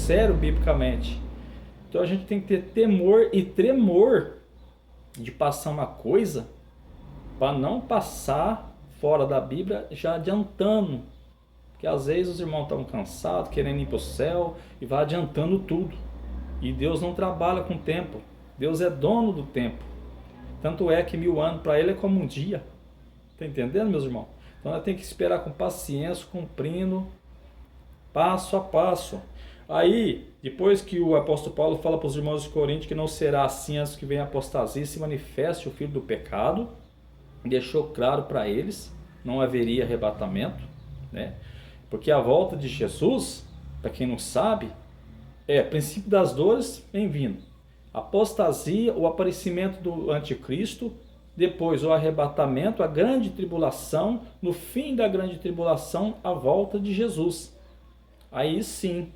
sério biblicamente. Então a gente tem que ter temor e tremor de passar uma coisa para não passar fora da Bíblia já adiantando. Porque às vezes os irmãos estão cansados, querendo ir para o céu e vai adiantando tudo. E Deus não trabalha com tempo. Deus é dono do tempo. Tanto é que 1000 anos para ele é como um dia. Está entendendo, meus irmãos? Então nós temos que esperar com paciência, cumprindo passo a passo. Aí, depois que o apóstolo Paulo fala para os irmãos de Corinto que não será assim antes que venha a apostasia e se manifeste o filho do pecado, deixou claro para eles, não haveria arrebatamento, né? Porque a volta de Jesus, para quem não sabe, é princípio das dores em vindo, apostasia, o aparecimento do anticristo, depois o arrebatamento, a grande tribulação, no fim da grande tribulação, a volta de Jesus. Aí sim,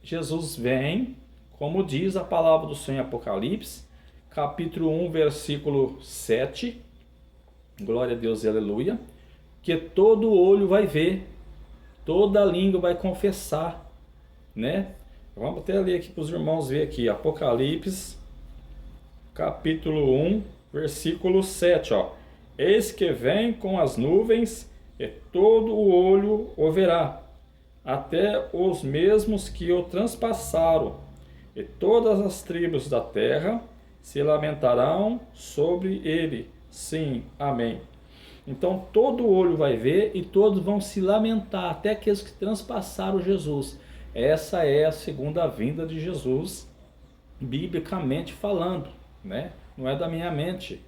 Jesus vem, como diz a palavra do Senhor em Apocalipse, capítulo 1, versículo 7, glória a Deus e aleluia, que todo olho vai ver, toda língua vai confessar, né? Vamos até ler aqui para os irmãos ver aqui, Apocalipse, capítulo 1, versículo 7, ó. Eis que vem com as nuvens, e todo o olho o verá, até os mesmos que o transpassaram, e todas as tribos da terra se lamentarão sobre ele. Sim, amém. Então todo olho vai ver e todos vão se lamentar, até aqueles que transpassaram Jesus. Essa é a segunda vinda de Jesus, biblicamente falando, né? Não é da minha mente.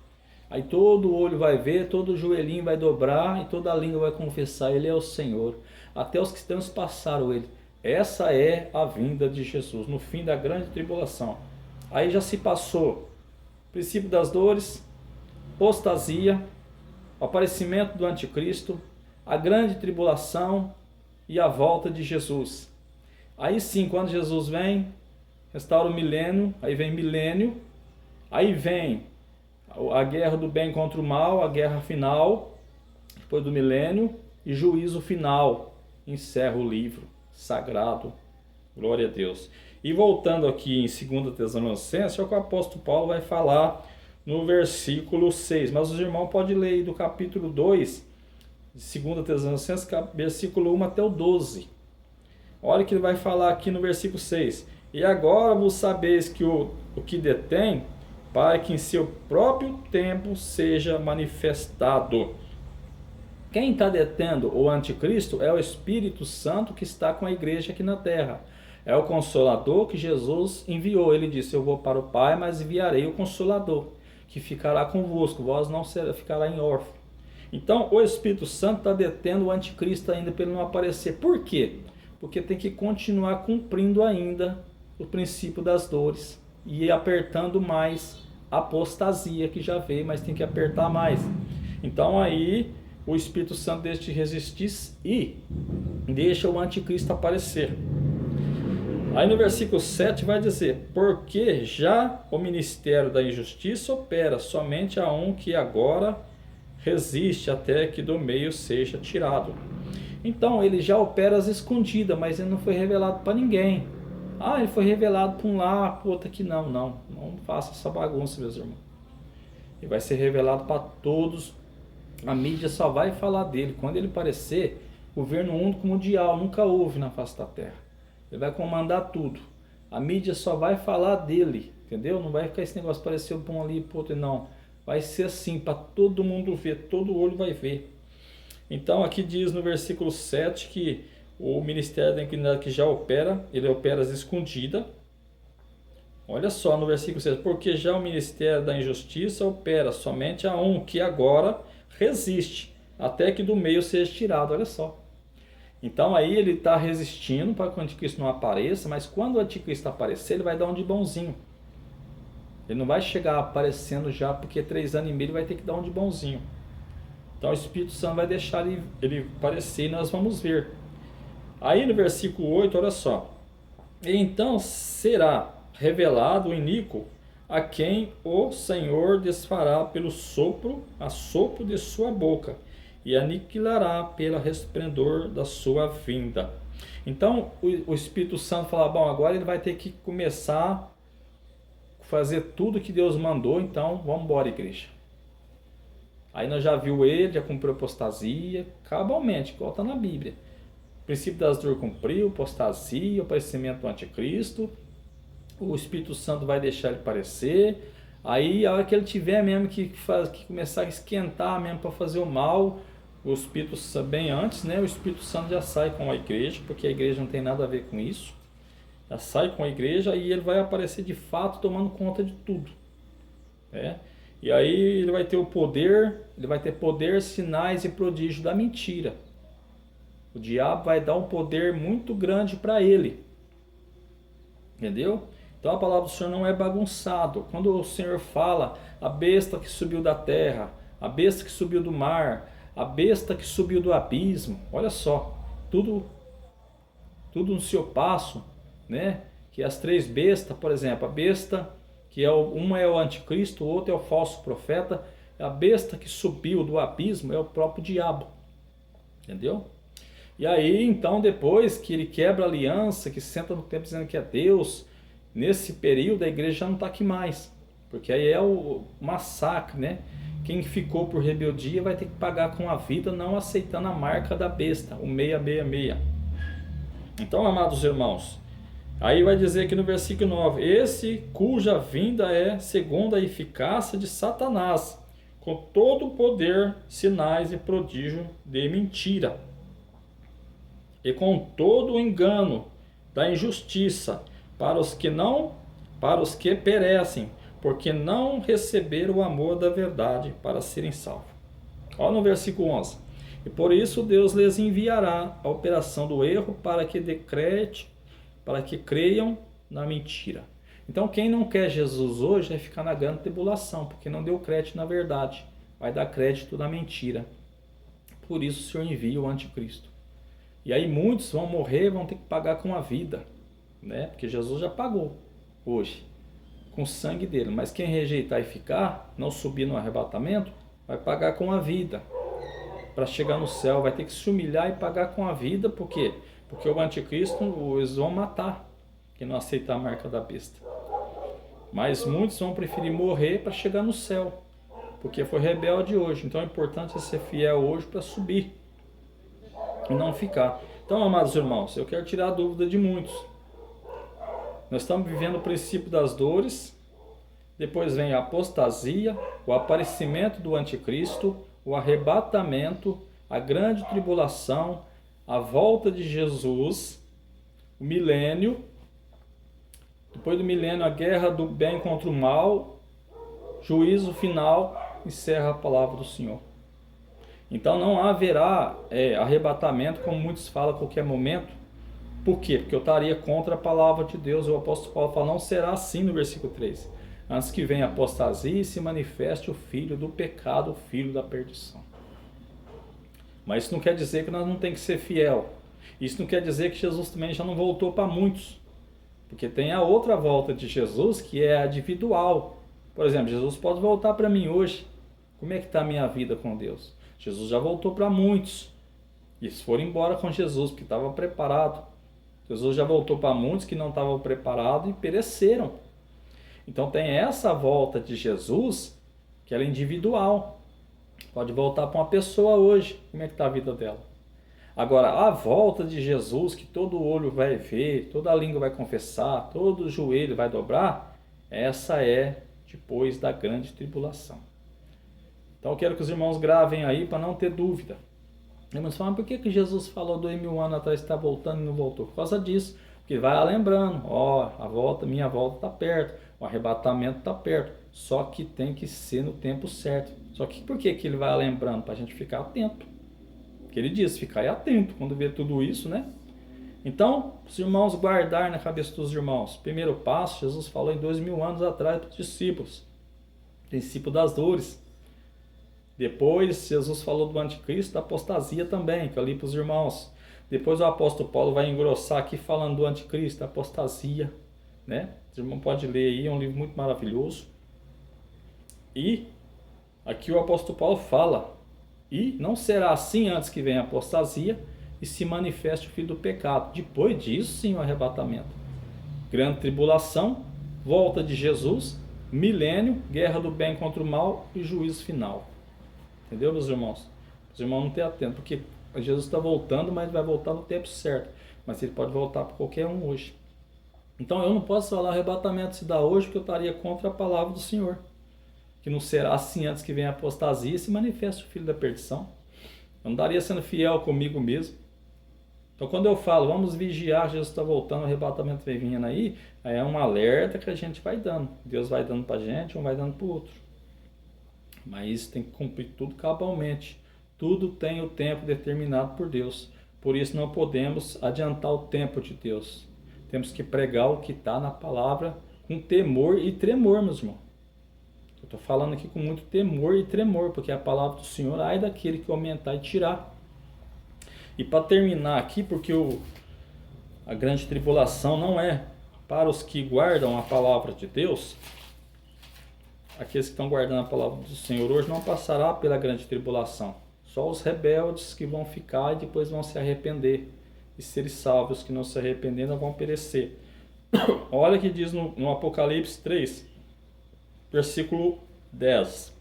Aí todo olho vai ver, todo joelhinho vai dobrar e toda língua vai confessar, ele é o Senhor. Até os que transpassaram ele. Essa é a vinda de Jesus, no fim da grande tribulação. Aí já se passou o princípio das dores, apostasia, o aparecimento do anticristo, a grande tribulação e a volta de Jesus. Aí sim, quando Jesus vem, restaura o milênio, aí vem milênio, aí vem a guerra do bem contra o mal, a guerra final, depois do milênio, e juízo final, encerra o livro sagrado, glória a Deus. E voltando aqui em 2 Tessalonicenses, é o que o apóstolo Paulo vai falar no versículo 6, mas os irmãos podem ler aí do capítulo 2, de 2 Tessalonicenses, versículo 1 até o 12. Olha o que ele vai falar aqui no versículo 6. E agora vos sabeis que o que detém, para que em seu próprio tempo seja manifestado. Quem está detendo o anticristo é o Espírito Santo que está com a igreja aqui na terra. É o Consolador que Jesus enviou. Ele disse, eu vou para o Pai, mas enviarei o Consolador, que ficará convosco, vós não ficará em órfão. Então o Espírito Santo está detendo o anticristo ainda para ele não aparecer. Por quê? Porque tem que continuar cumprindo ainda o princípio das dores e apertando mais a apostasia que já veio, mas tem que apertar mais. Então aí o Espírito Santo deixa de resistir e deixa o anticristo aparecer. Aí no versículo 7 vai dizer, porque já o ministério da injustiça opera somente a um que agora resiste até que do meio seja tirado. Então ele já opera às escondidas, mas ele não foi revelado para ninguém. Ah, ele foi revelado para um lá, para o outro aqui. Não faça essa bagunça, meus irmãos. Ele vai ser revelado para todos. A mídia só vai falar dele. Quando ele aparecer, governo único mundial, nunca houve na face da terra. Ele vai comandar tudo. A mídia só vai falar dele, entendeu? Não vai ficar esse negócio, apareceu para um ali, para o outro, não. Vai ser assim, para todo mundo ver, todo olho vai ver. Então aqui diz no versículo 7 que o ministério da iniquidade que já opera, ele opera às escondidas. Olha só no versículo 7, porque já o ministério da injustiça opera somente a um que agora resiste, até que do meio seja tirado, olha só. Então aí ele está resistindo para que o anticristo não apareça, mas quando o anticristo aparecer, ele vai dar um de bonzinho. Ele não vai chegar aparecendo já, porque 3 anos e meio ele vai ter que dar um de bonzinho. Então o Espírito Santo vai deixar ele aparecer e nós vamos ver. Aí no versículo 8, olha só. E então será revelado o iníquo a quem o Senhor desfará pelo assopro de sua boca, e aniquilará pelo resplendor da sua vinda. Então o Espírito Santo fala, bom, agora ele vai ter que começar a fazer tudo que Deus mandou, então vamos embora, igreja. Aí nós já viu ele, já cumpriu a apostasia, cabalmente, igual está na Bíblia. O princípio das dores cumpriu, apostasia, o aparecimento do anticristo, o Espírito Santo vai deixar ele aparecer. Aí a hora que ele tiver mesmo que começar a esquentar mesmo para fazer o mal, o Espírito Santo, bem antes, né? O Espírito Santo já sai com a igreja, porque a igreja não tem nada a ver com isso. Já sai com a igreja e ele vai aparecer de fato tomando conta de tudo, né? E aí ele vai ter o poder, ele vai ter poder, sinais e prodígio da mentira. O diabo vai dar um poder muito grande para ele. Entendeu? Então a palavra do Senhor não é bagunçado. Quando o Senhor fala, a besta que subiu da terra, a besta que subiu do mar, a besta que subiu do abismo, olha só, tudo no seu passo, né? Que as três bestas, por exemplo, a besta que uma é o anticristo, o outro é o falso profeta, a besta que subiu do abismo é o próprio diabo. Entendeu? E aí, então, depois que ele quebra a aliança, que senta no templo dizendo que é Deus, nesse período a igreja já não está aqui mais, porque aí é o massacre, né? Quem ficou por rebeldia vai ter que pagar com a vida, não aceitando a marca da besta, o 666. Então, amados irmãos, aí vai dizer aqui no versículo 9, esse cuja vinda é segundo a eficácia de Satanás, com todo o poder, sinais e prodígio de mentira, e com todo o engano da injustiça, para os que perecem, porque não receberam o amor da verdade para serem salvos. Olha no versículo 11. E por isso Deus lhes enviará a operação do erro para que creiam na mentira. Então quem não quer Jesus hoje vai ficar na grande tribulação, porque não deu crédito na verdade, vai dar crédito na mentira. Por isso o Senhor envia o anticristo. E aí muitos vão morrer, vão ter que pagar com a vida, né? Porque Jesus já pagou hoje com o sangue dele. Mas quem rejeitar e ficar, não subir no arrebatamento, vai pagar com a vida. Para chegar no céu, vai ter que se humilhar e pagar com a vida. Por quê? Porque o anticristo eles vão matar quem não aceitar a marca da besta. Mas muitos vão preferir morrer para chegar no céu, porque foi rebelde hoje. Então é importante ser fiel hoje para subir e não ficar. Então, amados irmãos, eu quero tirar a dúvida de muitos. Nós estamos vivendo o princípio das dores, depois vem a apostasia, o aparecimento do anticristo, o arrebatamento, a grande tribulação, a volta de Jesus, o milênio, depois do milênio a guerra do bem contra o mal, juízo final, encerra a palavra do Senhor. Então não haverá arrebatamento, como muitos falam a qualquer momento. Por quê? Porque eu estaria contra a palavra de Deus. O apóstolo Paulo fala, não será assim no versículo 3. Antes que venha a apostasia e se manifeste o filho do pecado, o filho da perdição. Mas isso não quer dizer que nós não temos que ser fiel. Isso não quer dizer que Jesus também já não voltou para muitos. Porque tem a outra volta de Jesus que é a individual. Por exemplo, Jesus pode voltar para mim hoje. Como é que está a minha vida com Deus? Jesus já voltou para muitos. Eles foram embora com Jesus, porque estava preparado. Jesus já voltou para muitos que não estavam preparados e pereceram. Então tem essa volta de Jesus, que ela é individual. Pode voltar para uma pessoa hoje. Como é que está a vida dela? Agora, a volta de Jesus, que todo olho vai ver, toda língua vai confessar, todo joelho vai dobrar, essa é depois da grande tribulação. Então eu quero que os irmãos gravem aí para não ter dúvida. Irmãos falam, por que Jesus falou 2000 anos atrás que está voltando e não voltou? Por causa disso, porque vai lembrando, minha volta está perto, o arrebatamento está perto, só que tem que ser no tempo certo. Só que por que ele vai lembrando? Para a gente ficar atento. Porque ele diz, ficar atento quando vê tudo isso, né? Então, os irmãos guardar na cabeça dos irmãos. Primeiro passo, Jesus falou em 2000 anos atrás para os discípulos. Princípio das dores. Depois, Jesus falou do anticristo, da apostasia também, que eu li para os irmãos. Depois o apóstolo Paulo vai engrossar aqui falando do anticristo, da apostasia, né? Os irmãos podem ler aí, é um livro muito maravilhoso. E aqui o apóstolo Paulo fala, e não será assim antes que venha a apostasia, e se manifeste o filho do pecado. Depois disso, sim, o arrebatamento. Grande tribulação, volta de Jesus, milênio, guerra do bem contra o mal e juízo final. Entendeu, meus irmãos? Os irmãos não têm atento, porque Jesus está voltando, mas vai voltar no tempo certo. Mas ele pode voltar para qualquer um hoje. Então eu não posso falar arrebatamento se dá hoje, porque eu estaria contra a palavra do Senhor. Que não será assim antes que venha a apostasia e se manifeste o filho da perdição. Eu não daria sendo fiel comigo mesmo. Então quando eu falo, vamos vigiar, Jesus está voltando, o arrebatamento vem vindo aí é um alerta que a gente vai dando. Deus vai dando para a gente, um vai dando para o outro. Mas isso tem que cumprir tudo cabalmente. Tudo tem o tempo determinado por Deus. Por isso não podemos adiantar o tempo de Deus. Temos que pregar o que está na palavra com temor e tremor, meus irmãos. Eu estou falando aqui com muito temor e tremor, porque a palavra do Senhor, ai daquele que aumentar e tirar. E para terminar aqui, porque a grande tribulação não é para os que guardam a palavra de Deus. Aqueles que estão guardando a palavra do Senhor hoje não passará pela grande tribulação. Só os rebeldes que vão ficar e depois vão se arrepender e serem salvos. Os que não se arrependeram vão perecer. Olha o que diz no Apocalipse 3, versículo 10.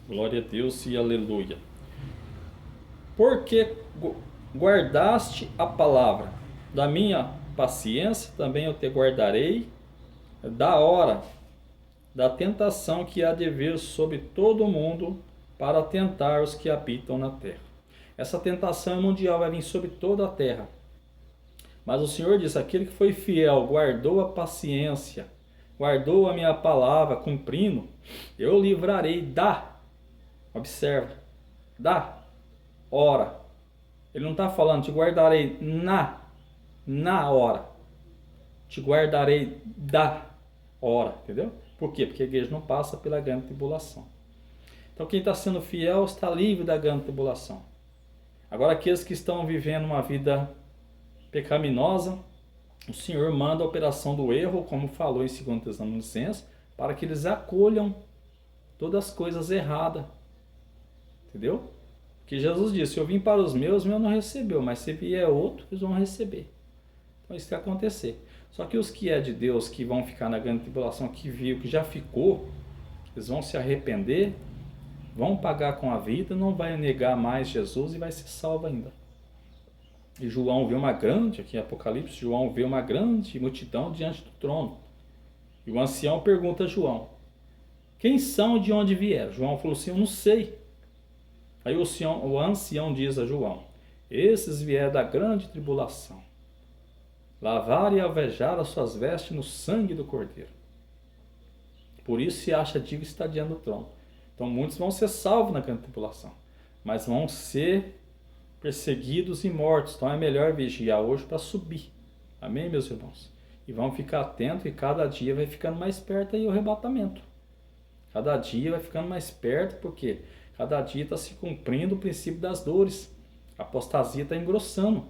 Glória a Deus e aleluia. Porque guardaste a palavra da minha paciência, também eu te guardarei da hora da tentação que há de vir sobre todo o mundo para tentar os que habitam na terra. Essa tentação mundial vai vir sobre toda a terra. Mas o Senhor diz, aquele que foi fiel, guardou a paciência, guardou a minha palavra, cumprindo, eu livrarei observa, da hora. Ele não está falando, te guardarei na hora. Te guardarei da hora, entendeu? Por quê? Porque a igreja não passa pela grande tribulação. Então quem está sendo fiel está livre da grande tribulação. Agora aqueles que estão vivendo uma vida pecaminosa, o Senhor manda a operação do erro, como falou em 2 Tessalonicenses, para que eles acolham todas as coisas erradas. Entendeu? Porque Jesus disse, eu vim para os meus não recebeu, mas se vier outro, eles vão receber. Então isso vai acontecer. Só que os que é de Deus, que vão ficar na grande tribulação, que viu, que já ficou, eles vão se arrepender, vão pagar com a vida, não vai negar mais Jesus e vai ser salvo ainda. E João vê uma grande, aqui em Apocalipse, João vê uma grande multidão diante do trono. E o ancião pergunta a João, quem são e de onde vieram? João falou assim, eu não sei. Aí o ancião diz a João, esses vieram da grande tribulação, lavar e alvejar as suas vestes no sangue do Cordeiro. Por isso se acha digno estar diante do trono. Então muitos vão ser salvos na grande tribulação, mas vão ser perseguidos e mortos. Então é melhor vigiar hoje para subir. Amém, meus irmãos? E vamos ficar atentos e cada dia vai ficando mais perto aí o arrebatamento. Cada dia vai ficando mais perto, porque cada dia está se cumprindo o princípio das dores. A apostasia está engrossando.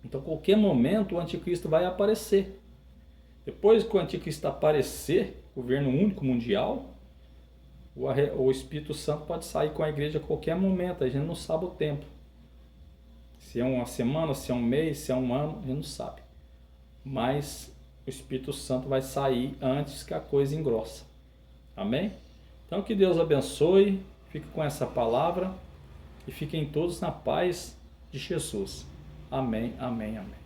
Então, a qualquer momento, o anticristo vai aparecer. Depois que o anticristo aparecer, governo único mundial, o Espírito Santo pode sair com a igreja a qualquer momento. A gente não sabe o tempo. Se é uma semana, se é um mês, se é um ano, a gente não sabe. Mas o Espírito Santo vai sair antes que a coisa engrossa. Amém? Então, que Deus abençoe. Fique com essa palavra e fiquem todos na paz de Jesus. Amém, amém, amém.